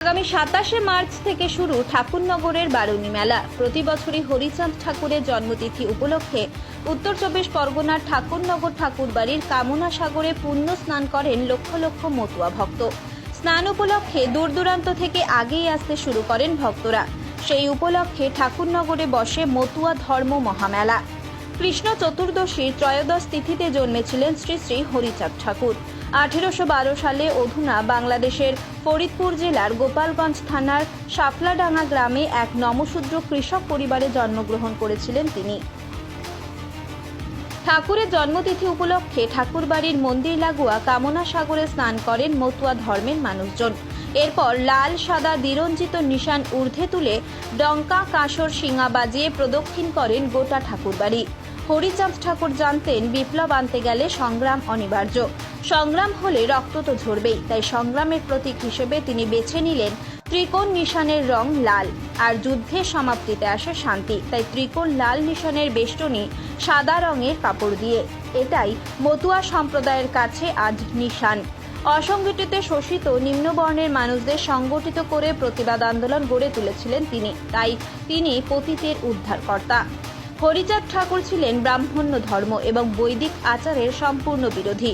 আগামী 27শে মার্চ থেকে শুরু ঠাকুরনগরের বারুণী মেলা। প্রতি বছরই হরিচাঁদ ঠাকুরের জন্মতিথি উপলক্ষে উত্তর চব্বিশ পরগনার ঠাকুরনগর ঠাকুরবাড়ির কামনা সাগরে পুণ্য স্নান করেন লক্ষ লক্ষ মতুয়া ভক্ত। স্নান উপলক্ষে দূর দূরান্ত থেকে আগেই আসতে শুরু করেন ভক্তরা। সেই উপলক্ষে ঠাকুরনগরে বসে মতুয়া ধর্ম মহামেলা। কৃষ্ণ চতুর্দশীর ত্রয়োদশ তিথিতে জন্মেছিলেন শ্রী শ্রী হরিচাঁদ ঠাকুর। 1812 সালে অধুনা বাংলাদেশের ফরিদপুর জেলার গোপালগঞ্জ থানার শাপলাডাঙ্গা গ্রামে এক নমশূদ্র কৃষক পরিবারে জন্মগ্রহণ করেছিলেন তিনি। ঠাকুরের জন্মতিথি উপলক্ষে ঠাকুরবাড়ির মন্দির লাগোয়া কামনা সাগরে স্নান করেন মতুয়া ধর্মের মানুষজন। এরপর লাল সাদা দ্বিরঞ্জিত নিশান ঊর্ধ্বে তুলে ডঙ্কা কাঁসর শিঙা বাজিয়ে প্রদক্ষিণ করেন গোটা ঠাকুরবাড়ি। হরিচাঁদ ঠাকুর জানতেন বিপ্লব আনতে গেলে সংগ্রাম অনিবার্য। সংগ্রাম হলে রক্ত তো ঝরবেই, তাই সংগ্রামের প্রতীক হিসেবে তিনি বেছে নিলেন ত্রিকোণ নিশানের রং লাল। আর যুদ্ধের সমাপ্তিতে আসে শান্তি, তাই ত্রিকোণ লাল নিশানের বেষ্টনী সাদা রঙের কাপড় দিয়ে। এটাই মতুয়া সম্প্রদায়ের কাছে আজ নিশান। অসংগঠিত শোষিত নিম্নবর্ণের মানুষদের সংগঠিত করে প্রতিবাদ আন্দোলন গড়ে তুলেছিলেন তিনি, তাই তিনি পতিতের উদ্ধারকর্তা। হরিচাঁদ ঠাকুর ছিলেন ব্রাহ্মণ্য ধর্ম এবং বৈদিক আচারের সম্পূর্ণ বিরোধী।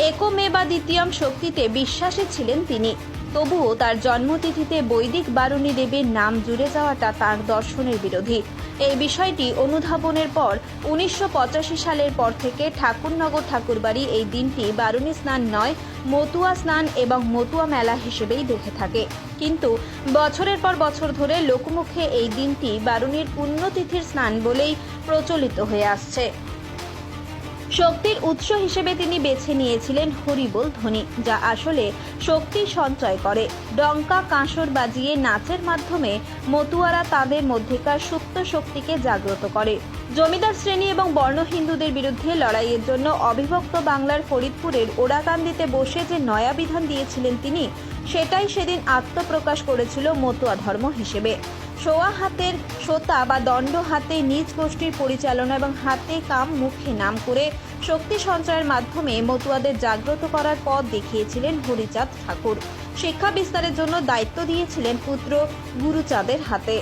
একমেবা দ্বিতীয়ম শক্তিতে বিশ্বাসী ছিলেন তিনি। তবুও তার জন্মতিথিতে বৈদিক বারুণী দেবীর নাম জুড়ে যাওয়াটা তার দর্শনের বিরোধী। এই বিষয়টি অনুধাবনের পর 1985 সালের পর থেকে ঠাকুরনগর ঠাকুরবাড়ি এই দিনটি বারুণী স্নান নয়, মতুয়া স্নান এবং মতুয়া মেলা হিসেবেই দেখে থাকে। কিন্তু বছরের পর বছর ধরে লোকমুখে এই দিনটি বারুণীর পুণ্যতিথির স্নান বলেই প্রচলিত হয়ে আসছে। শক্তির উৎস হিসেবে তিনি বেছে নিয়েছিলেন হরিবোল ধ্বনি, যা আসলে শক্তি সঞ্চয় করে। ডঙ্কা কাঁসর বাজিয়ে নাচের মাধ্যমে মতুয়ারা তাদের মধ্যেকার সুপ্ত শক্তিকে জাগ্রত করে। জমিদার শ্রেণী এবং বর্ণ হিন্দুদের বিরুদ্ধে লড়াইয়ের জন্য অবিভক্ত বাংলার ফরিদপুরের ওড়াকান্দিতে বসে যে নয়া বিধান দিয়েছিলেন তিনি, সেটাই সেদিন আত্মপ্রকাশ করেছিল মতুয়া ধর্ম হিসেবে। সোয়া হাতের সোতা বা দণ্ড হাতে নিজ গোষ্ঠীর পরিচালনা এবং হাতে কাম মুখে নাম করে শক্তি সঞ্চয়ের মাধ্যমে মতুয়াদের জাগ্রত করার পথ দেখিয়েছিলেন হরিচাঁদ ঠাকুর। শিক্ষা বিস্তারের জন্য দায়িত্ব দিয়েছিলেন পুত্র গুরুচাঁদের হাতে।